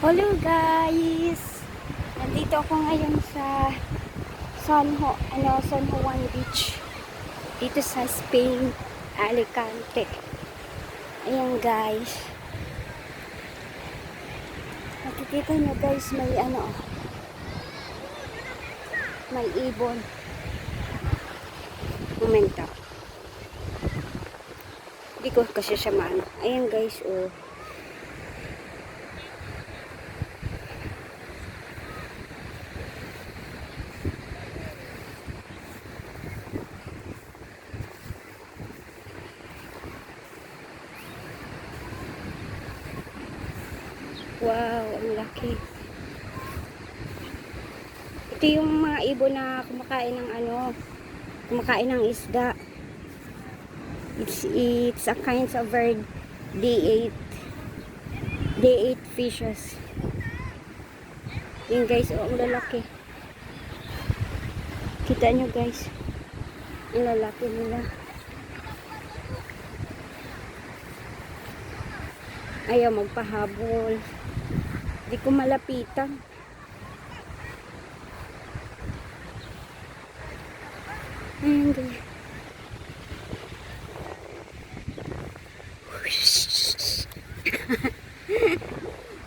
Hello guys! Nandito ako ngayon sa San Juan Beach. Dito sa Spain, Alicante. Ayan guys. Nakikita nyo guys, may ibon. Momento. Hindi ko kasi siya maano. Ayan guys, oh. Wow, ang laki. Ito yung mga ibon na kumakain ng isda. It's a kind of bird. They ate fishes. Yun guys, oh, ang lalaki. Kita nyo guys. Ang lalaki nila. Ayaw magpahabol. Hindi ko malapitan. Ayan guys.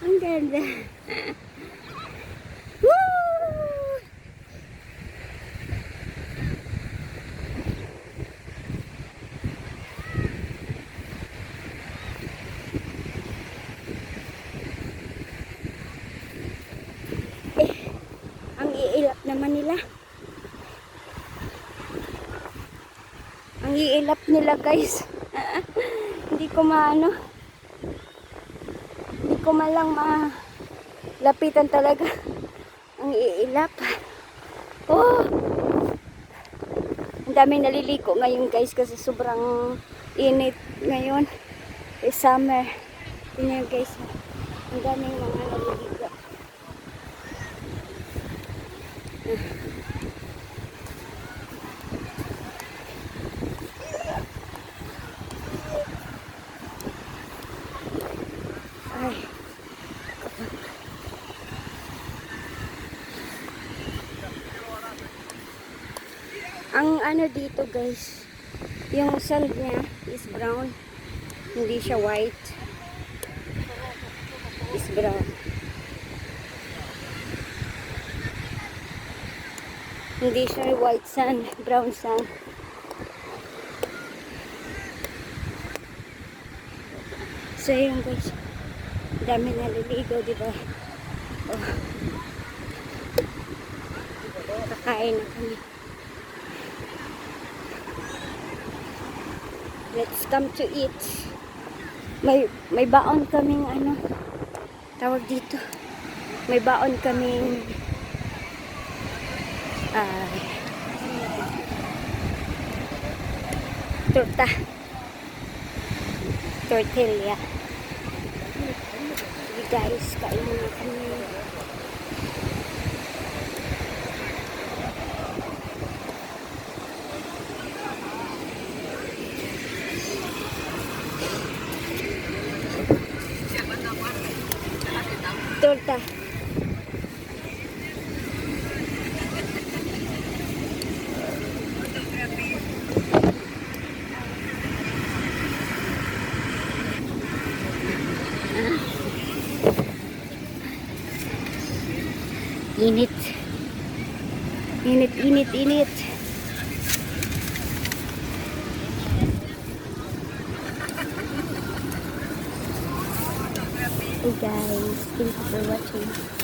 Ang ganda. Woo! Ang iilap naman nila. Ang iilap nila guys. Hindi ko malang malapitan talaga. Ang iilap. Oh! Ang daming naliligo ngayon guys kasi sobrang init ngayon. Summer. Tingnan guys. Ang daming mga naliligo. Ay. Ang dito guys, yung sand niya is brown. Hindi siya white. Is brown. Hindi siya white sand, brown sand. So yun guys, dami naliligo, diba? Oh. Kakain na kami. Let's come to eat. May baon kaming tawag dito. May baon kaming tortilla. Sige guys, kain na kami. Torta. Init. Init. Hey guys, thank you for watching.